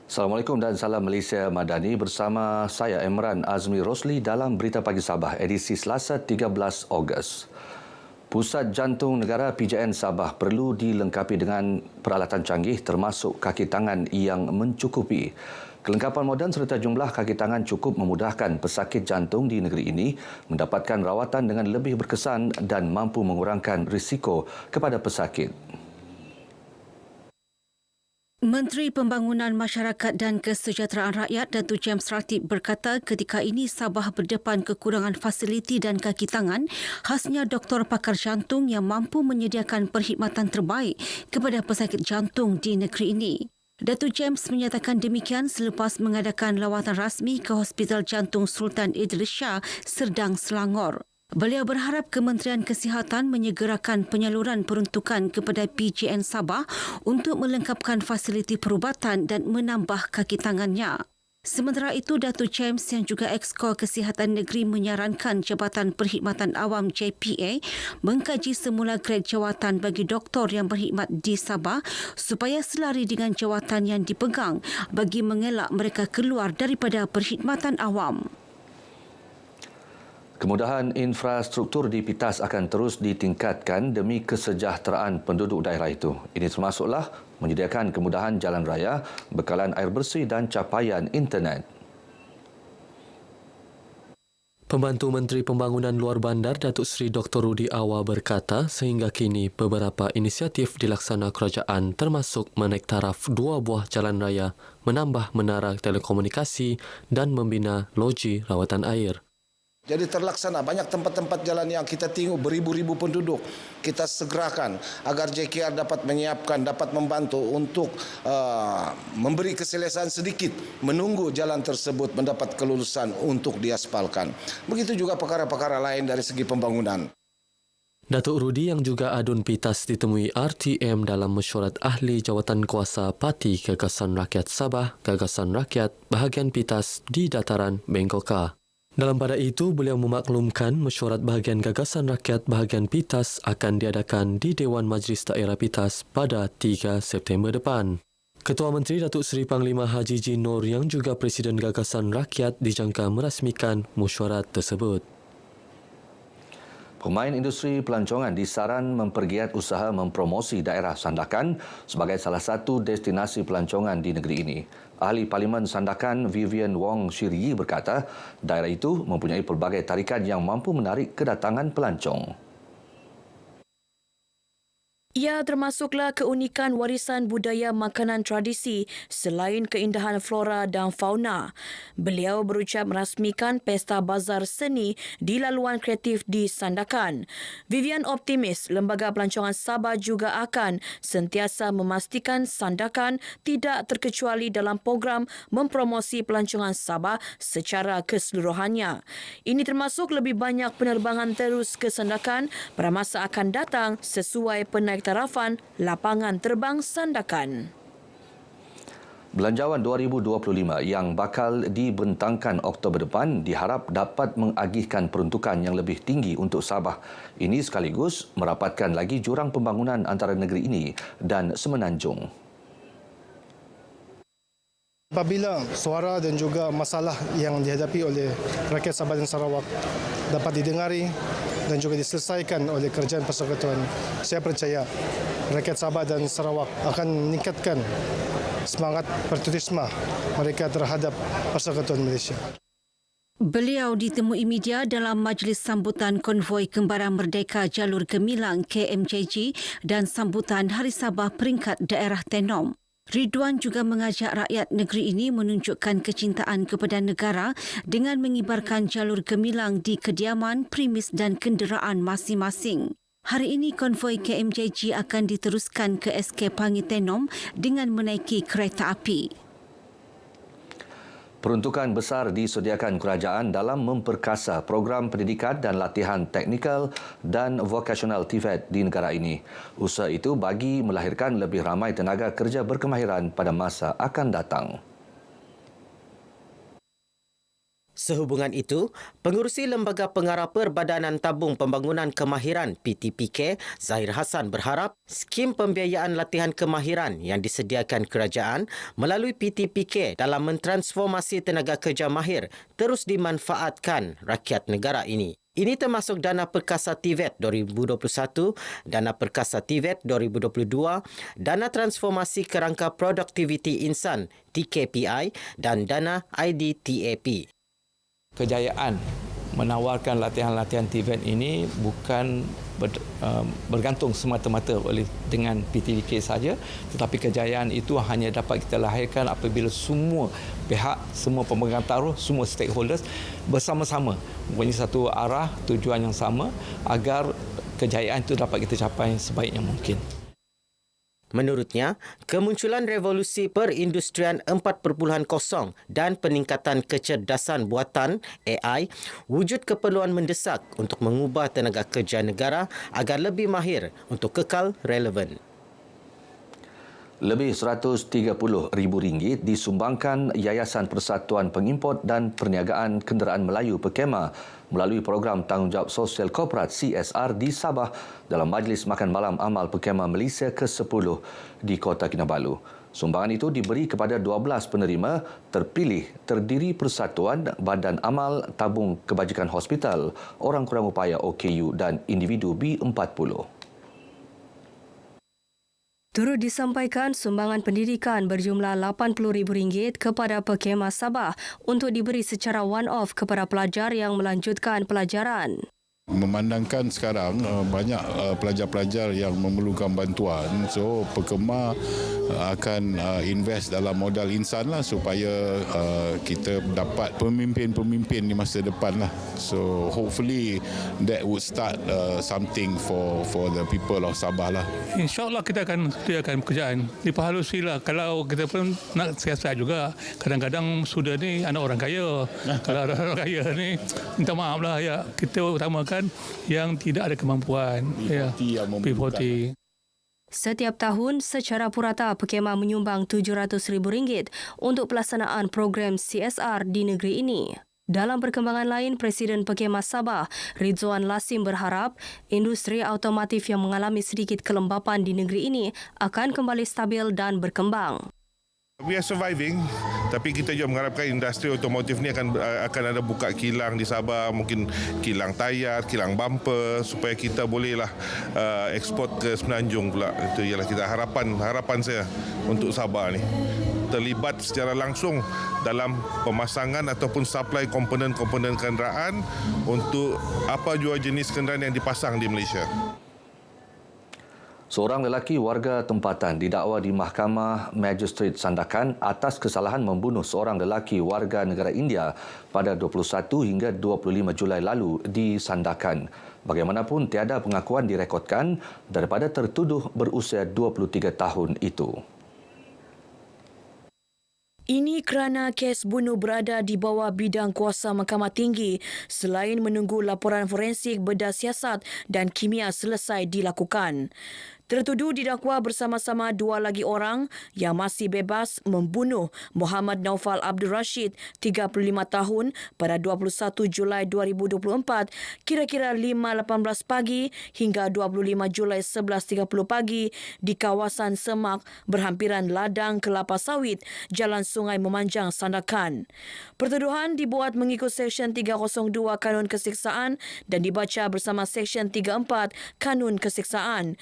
Assalamualaikum dan salam Malaysia Madani bersama saya Emran Azmi Rosli dalam Berita Pagi Sabah edisi Selasa 13 Ogos. Pusat Jantung Negara PJN Sabah perlu dilengkapi dengan peralatan canggih termasuk kaki tangan yang mencukupi. Kelengkapan moden serta jumlah kaki tangan cukup memudahkan pesakit jantung di negeri ini mendapatkan rawatan dengan lebih berkesan dan mampu mengurangkan risiko kepada pesakit. Menteri Pembangunan Masyarakat dan Kesejahteraan Rakyat Datuk James Ratib berkata ketika ini Sabah berdepan kekurangan fasiliti dan kaki tangan khasnya doktor pakar jantung yang mampu menyediakan perkhidmatan terbaik kepada pesakit jantung di negeri ini. Datuk James menyatakan demikian selepas mengadakan lawatan rasmi ke Hospital Jantung Sultan Idris Shah, Serdang, Selangor. Beliau berharap Kementerian Kesihatan menyegerakan penyaluran peruntukan kepada PJN Sabah untuk melengkapkan fasiliti perubatan dan menambah kaki tangannya. Sementara itu, Datuk James yang juga Exco Kesihatan Negeri menyarankan Jabatan Perkhidmatan Awam JPA mengkaji semula grade jawatan bagi doktor yang berkhidmat di Sabah supaya selari dengan jawatan yang dipegang bagi mengelak mereka keluar daripada perkhidmatan awam. Kemudahan infrastruktur di PITAS akan terus ditingkatkan demi kesejahteraan penduduk daerah itu. Ini termasuklah menyediakan kemudahan jalan raya, bekalan air bersih dan capaian internet. Pembantu Menteri Pembangunan Luar Bandar Datuk Seri Dr. Rudi Awar berkata sehingga kini beberapa inisiatif dilaksana kerajaan termasuk menaik taraf 2 buah jalan raya, menambah menara telekomunikasi dan membina loji rawatan air. Jadi terlaksana banyak tempat-tempat jalan yang kita tengok beribu-ribu penduduk. Kita segerakan agar JKR dapat menyiapkan, dapat membantu untuk memberi keselesaan sedikit menunggu jalan tersebut mendapat kelulusan untuk diaspalkan. Begitu juga perkara-perkara lain dari segi pembangunan. Datuk Rudi yang juga adun PITAS ditemui RTM dalam mesyuarat ahli jawatan kuasa Parti Gagasan Rakyat Sabah, Gagasan Rakyat bahagian PITAS di dataran Bengkoka. Dalam pada itu, beliau memaklumkan mesyuarat bahagian Gagasan Rakyat bahagian PITAS akan diadakan di Dewan Majlis Daerah PITAS pada 3 September depan. Ketua Menteri Datuk Seri Panglima Haji Jin Noor yang juga Presiden Gagasan Rakyat dijangka merasmikan mesyuarat tersebut. Pemain industri pelancongan disaran mempergiat usaha mempromosi daerah Sandakan sebagai salah satu destinasi pelancongan di negeri ini. Ahli Parlimen Sandakan Vivian Wong Shiryi berkata, daerah itu mempunyai pelbagai tarikan yang mampu menarik kedatangan pelancong. Ia termasuklah keunikan warisan budaya makanan tradisi selain keindahan flora dan fauna. Beliau berucap merasmikan Pesta Bazar Seni di laluan kreatif di Sandakan. Vivian optimis Lembaga Pelancongan Sabah juga akan sentiasa memastikan Sandakan tidak terkecuali dalam program mempromosi pelancongan Sabah secara keseluruhannya. Ini termasuk lebih banyak penerbangan terus ke Sandakan pada masa akan datang sesuai penaik tarafan lapangan terbang Sandakan. Belanjawan 2025 yang bakal dibentangkan Oktober depan diharap dapat mengagihkan peruntukan yang lebih tinggi untuk Sabah. Ini sekaligus merapatkan lagi jurang pembangunan antara negeri ini dan Semenanjung. Apabila suara dan juga masalah yang dihadapi oleh rakyat Sabah dan Sarawak dapat didengari dan juga diselesaikan oleh Kerajaan Persekutuan, saya percaya rakyat Sabah dan Sarawak akan meningkatkan semangat patriotisme mereka terhadap Persekutuan Malaysia. Beliau ditemui media dalam majlis sambutan konvoi Kembaran Merdeka Jalur Gemilang KMJG dan sambutan Hari Sabah peringkat daerah Tenom. Ridwan juga mengajak rakyat negeri ini menunjukkan kecintaan kepada negara dengan mengibarkan jalur gemilang di kediaman, premis dan kenderaan masing-masing. Hari ini konvoi KMJG akan diteruskan ke SK Pangi Tenom dengan menaiki kereta api. Peruntukan besar disediakan kerajaan dalam memperkasa program pendidikan dan latihan teknikal dan vokasional TVET di negara ini. Usaha itu bagi melahirkan lebih ramai tenaga kerja berkemahiran pada masa akan datang. Sehubungan itu, Pengerusi Lembaga Pengarah Perbadanan Tabung Pembangunan Kemahiran PTPK, Zahir Hassan berharap skim pembiayaan latihan kemahiran yang disediakan kerajaan melalui PTPK dalam mentransformasi tenaga kerja mahir terus dimanfaatkan rakyat negara ini. Ini termasuk Dana Perkasa TVET 2021, Dana Perkasa TVET 2022, Dana Transformasi Kerangka Produktiviti Insan TKPI dan Dana IDTAP. Kejayaan menawarkan latihan-latihan TVET ini bukan bergantung semata-mata dengan PTPK saja, tetapi kejayaan itu hanya dapat kita lahirkan apabila semua pihak, semua pemegang taruh, semua stakeholders bersama-sama mempunyai satu arah, tujuan yang sama agar kejayaan itu dapat kita capai sebaik yang mungkin. Menurutnya, kemunculan revolusi perindustrian 4.0 dan peningkatan kecerdasan buatan AI wujud keperluan mendesak untuk mengubah tenaga kerja negara agar lebih mahir untuk kekal relevan. Lebih RM130,000 disumbangkan Yayasan Persatuan Pengimport dan Perniagaan Kenderaan Melayu Perkema melalui program Tanggungjawab Sosial Korporat CSR di Sabah dalam Majlis Makan Malam Amal Perkema Malaysia ke-10 di Kota Kinabalu. Sumbangan itu diberi kepada 12 penerima terpilih terdiri Persatuan, Badan Amal, Tabung Kebajikan Hospital, Orang Kurang Upaya OKU dan individu B40. Turut disampaikan sumbangan pendidikan berjumlah RM80,000 kepada Perkema Sabah untuk diberi secara one-off kepada pelajar yang melanjutkan pelajaran. Memandangkan sekarang banyak pelajar-pelajar yang memerlukan bantuan, so Perkema akan invest dalam modal insan lah supaya kita dapat pemimpin-pemimpin di masa depan lah. So hopefully that would start something for the people of Sabah lah. InsyaAllah kita akan sediakan pekerjaan. Diperhalusi lah. Kalau kita pun nak siasat juga, kadang-kadang sudah ni anak orang kaya. Kalau ada orang kaya ni, minta maaf lah ya. Kita utamakan yang tidak ada kemampuan. P40. Setiap tahun, secara purata Perkema menyumbang RM700,000 untuk pelaksanaan program CSR di negeri ini. Dalam perkembangan lain, Presiden Perkema Sabah, Ridzuan Lasim berharap industri automotif yang mengalami sedikit kelembapan di negeri ini akan kembali stabil dan berkembang. We are surviving, tapi kita juga mengharapkan industri otomotif ni akan ada buka kilang di Sabah, mungkin kilang tayar, kilang bumper, supaya kita bolehlah ekspor ke Semenanjung pula. Itu ialah kita harapan saya untuk Sabah ni. Terlibat secara langsung dalam pemasangan ataupun supply komponen-komponen kenderaan untuk apa jua jenis kenderaan yang dipasang di Malaysia. Seorang lelaki warga tempatan didakwa di Mahkamah Magistrate Sandakan atas kesalahan membunuh seorang lelaki warga negara India pada 21 hingga 25 Julai lalu di Sandakan. Bagaimanapun, tiada pengakuan direkodkan daripada tertuduh berusia 23 tahun itu. Ini kerana kes bunuh berada di bawah bidang kuasa Mahkamah Tinggi selain menunggu laporan forensik bedah siasat dan kimia selesai dilakukan. Tertuduh didakwa bersama-sama dua lagi orang yang masih bebas membunuh Muhammad Naufal Abdul Rashid, 35 tahun pada 21 Julai 2024 kira-kira 5.18 pagi hingga 25 Julai 11.30 pagi di kawasan semak berhampiran ladang kelapa sawit, Jalan Sungai Memanjang, Sandakan. Pertuduhan dibuat mengikut Seksyen 302 Kanun Kesiksaan dan dibaca bersama Seksyen 34 Kanun Kesiksaan.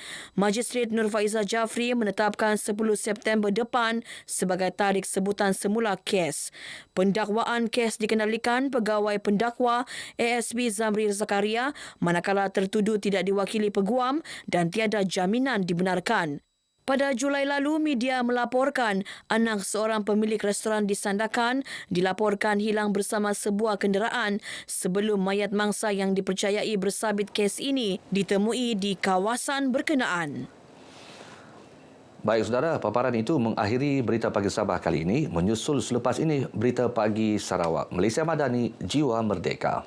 Magistrate Nur Faizal Jafri menetapkan 10 September depan sebagai tarikh sebutan semula kes. Pendakwaan kes dikendalikan Pegawai Pendakwa ASB Zamri Zakaria manakala tertuduh tidak diwakili peguam dan tiada jaminan dibenarkan. Pada Julai lalu, media melaporkan anak seorang pemilik restoran di Sandakan dilaporkan hilang bersama sebuah kenderaan sebelum mayat mangsa yang dipercayai bersabit kes ini ditemui di kawasan berkenaan. Baik saudara, paparan itu mengakhiri Berita Pagi Sabah kali ini. Menyusul selepas ini Berita Pagi Sarawak. Malaysia Madani, Jiwa Merdeka.